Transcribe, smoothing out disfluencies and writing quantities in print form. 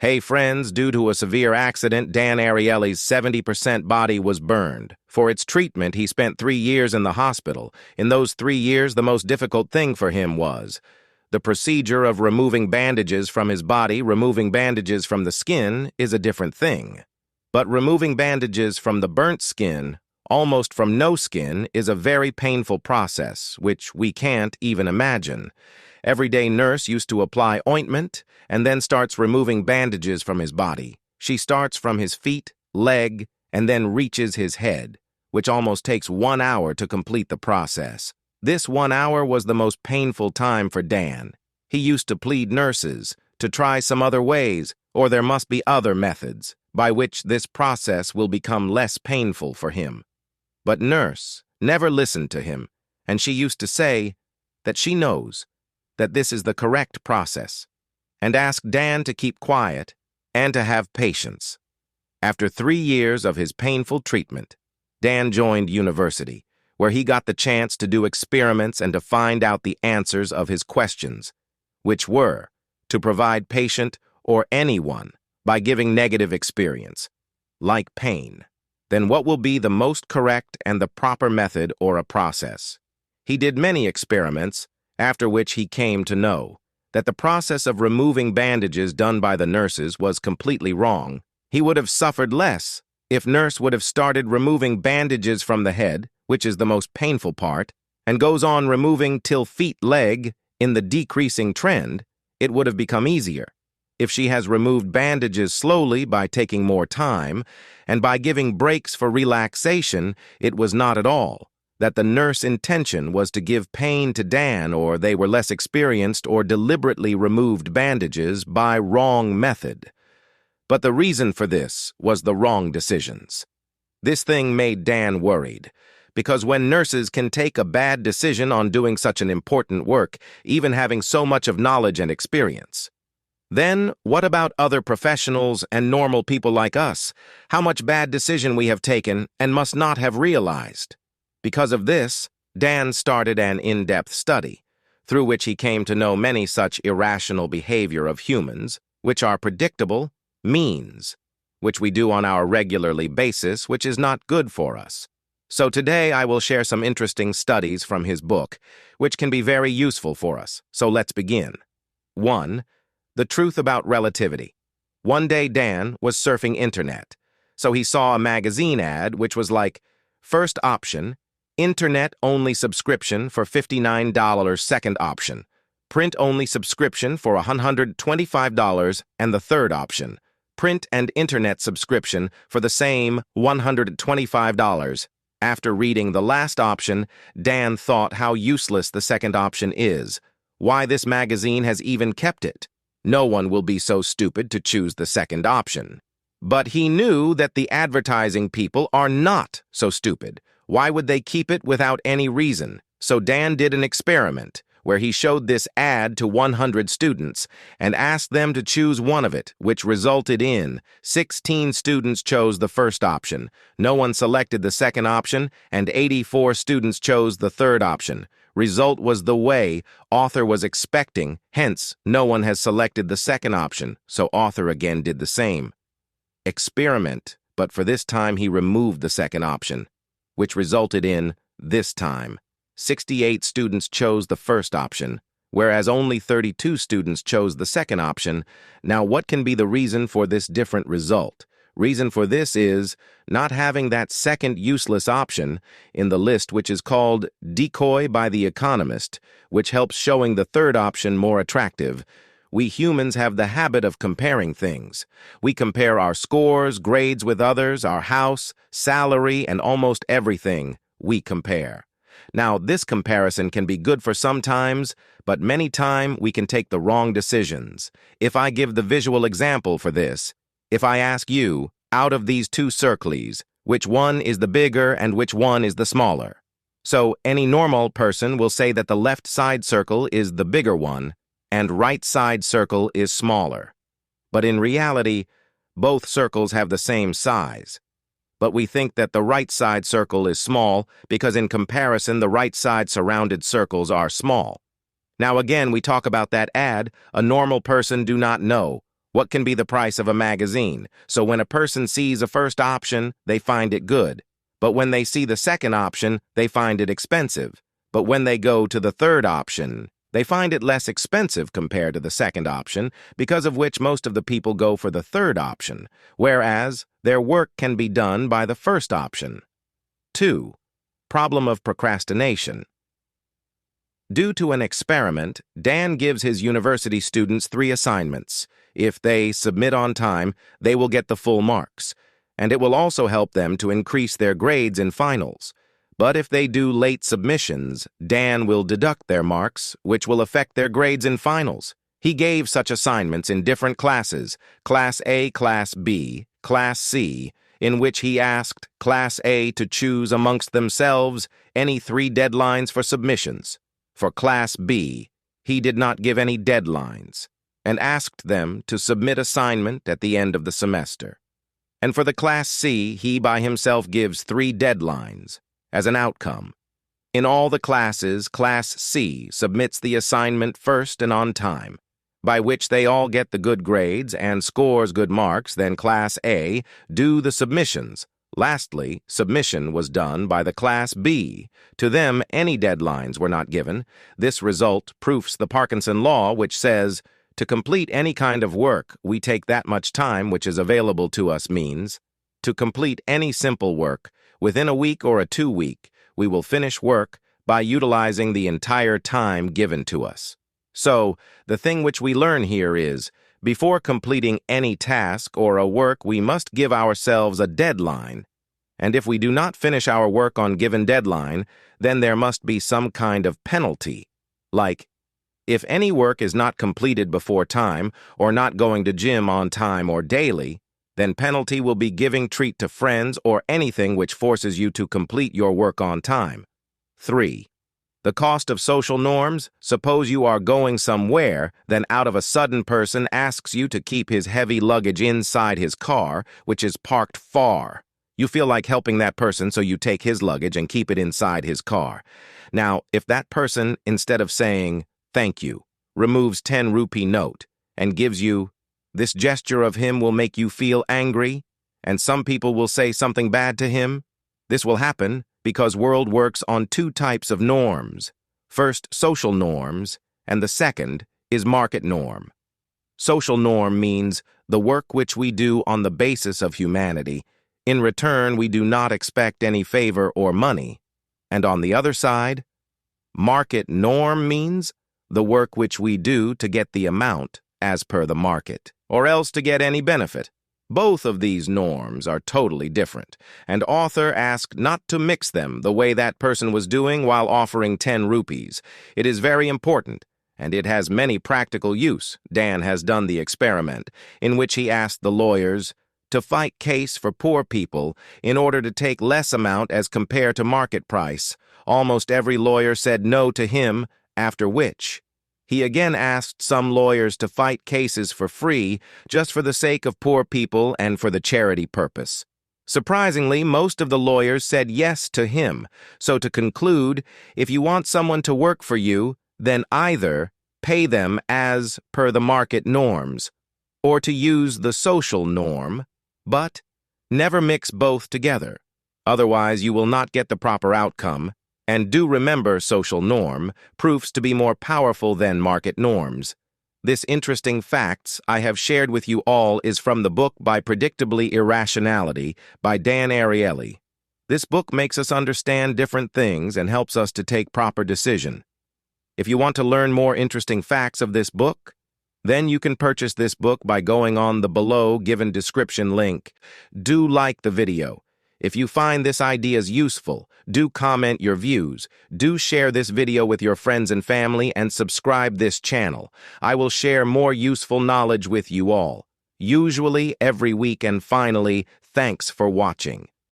Hey friends, due to a severe accident, Dan Ariely's 70% body was burned. For its treatment, he spent 3 years in the hospital. In those 3 years, the most difficult thing for him was the procedure of removing bandages from his body. Removing bandages from the skin is a different thing. But removing bandages from the burnt skin, almost from no skin, is a very painful process, which we can't even imagine. Everyday nurse used to apply ointment and then starts removing bandages from his body. She starts from his feet, leg, and then reaches his head, which almost takes 1 hour to complete the process. This 1 hour was the most painful time for Dan. He used to plead nurses to try some other ways, or there must be other methods by which this process will become less painful for him. But nurse never listened to him, and she used to say that she knows that this is the correct process, and asked Dan to keep quiet and to have patience. After 3 years of his painful treatment, Dan joined university, where he got the chance to do experiments and to find out the answers of his questions, which were to provide patient or anyone by giving negative experience, like pain. Then what will be the most correct and the proper method or a process? He did many experiments, after which he came to know that the process of removing bandages done by the nurses was completely wrong. He would have suffered less if nurse would have started removing bandages from the head, which is the most painful part, and goes on removing till feet, leg, in the decreasing trend. It would have become easier. If she has removed bandages slowly by taking more time and by giving breaks for relaxation, it was not at all that the nurse intention was to give pain to Dan, or they were less experienced or deliberately removed bandages by wrong method. But the reason for this was the wrong decisions. This thing made Dan worried, because when nurses can take a bad decision on doing such an important work, even having so much of knowledge and experience, then what about other professionals and normal people like us? How much bad decision we have taken and must not have realized? Because of this, Dan started an in-depth study, through which he came to know many such irrational behavior of humans, which are predictable means, which we do on our regularly basis, which is not good for us. So today I will share some interesting studies from his book, which can be very useful for us. So let's begin. 1. The truth about relativity. One day Dan was surfing internet, so he saw a magazine ad which was like, first option, Internet-only subscription for $59, second option, print-only subscription for $125, and the third option, print and internet subscription for the same $125. After reading the last option, Dan thought how useless the second option is, why this magazine has even kept it. No one will be so stupid to choose the second option. But he knew that the advertising people are not so stupid. Why would they keep it without any reason? So Dan did an experiment where he showed this ad to 100 students and asked them to choose one of it, which resulted in 16 students chose the first option, no one selected the second option, and 84 students chose the third option. Result was the way author was expecting, hence no one has selected the second option, so author again did the same experiment, but for this time he removed the second option, which resulted in, this time, 68 students chose the first option, whereas only 32 students chose the second option. Now, what can be the reason for this different result? Reason for this is not having that second useless option in the list, which is called decoy by the economist, which helps showing the third option more attractive. We humans have the habit of comparing things. We compare our scores, grades with others, our house, salary, and almost everything we compare. Now, this comparison can be good for some times, but many times we can take the wrong decisions. If I give the visual example for this, if I ask you, out of these two circles, which one is the bigger and which one is the smaller? So any normal person will say that the left side circle is the bigger one, and right side circle is smaller. But in reality, both circles have the same size. But we think that the right side circle is small because in comparison the right side surrounded circles are small. Now again we talk about that ad, a normal person do not know What can be the price of a magazine? So when a person sees a first option, they find it good. But when they see the second option, they find it expensive. But when they go to the third option, they find it less expensive compared to the second option, because of which most of the people go for the third option, whereas their work can be done by the first option. 2. Problem of procrastination. Due to an experiment, Dan gives his university students 3 assignments. If they submit on time, they will get the full marks, and it will also help them to increase their grades in finals. But if they do late submissions, Dan will deduct their marks, which will affect their grades in finals. He gave such assignments in different classes, Class A, Class B, Class C, in which he asked Class A to choose amongst themselves any 3 deadlines for submissions. For Class B, he did not give any deadlines, and asked them to submit assignment at the end of the semester. And for the Class C, he by himself gives 3 deadlines as an outcome. In all the classes, Class C submits the assignment first and on time, by which they all get the good grades and scores good marks. Then Class A do the submissions. Lastly, submission was done by the Class B. To them, any deadlines were not given. This result proofs the Parkinson Law, which says, to complete any kind of work, we take that much time which is available to us means, to complete any simple work, within a week or a 2-week, we will finish work by utilizing the entire time given to us. So, the thing which we learn here is, before completing any task or a work, we must give ourselves a deadline. And if we do not finish our work on given deadline, then there must be some kind of penalty. Like, if any work is not completed before time, or not going to gym on time or daily, then penalty will be giving treat to friends or anything which forces you to complete your work on time. 3. The cost of social norms. Suppose you are going somewhere, then out of a sudden person asks you to keep his heavy luggage inside his car, which is parked far. You feel like helping that person, so you take his luggage and keep it inside his car. Now, if that person, instead of saying, "Thank you," removes 10 rupee note and gives you, this gesture of him will make you feel angry, and some people will say something bad to him. This will happen because world works on 2 types of norms. First, social norms, and the second is market norm. Social norm means the work which we do on the basis of humanity. In return, we do not expect any favor or money. And on the other side, market norm means the work which we do to get the amount as per the market, or else to get any benefit. Both of these norms are totally different, and author asked not to mix them the way that person was doing while offering 10 rupees. It is very important, and it has many practical use. Dan has done the experiment, in which he asked the lawyers to fight case for poor people in order to take less amount as compared to market price. Almost every lawyer said no to him, after which he again asked some lawyers to fight cases for free just for the sake of poor people and for the charity purpose. Surprisingly, most of the lawyers said yes to him. So to conclude, if you want someone to work for you, then either pay them as per the market norms, or to use the social norm, but never mix both together. Otherwise, you will not get the proper outcome. And do remember social norm proves to be more powerful than market norms. This interesting facts I have shared with you all is from the book by Predictably Irrationality by Dan Ariely. This book makes us understand different things and helps us to take proper decision. If you want to learn more interesting facts of this book, then you can purchase this book by going on the below given description link. Do like the video. If you find this ideas useful, do comment your views, do share this video with your friends and family, and subscribe this channel. I will share more useful knowledge with you all, usually every week, and finally, thanks for watching.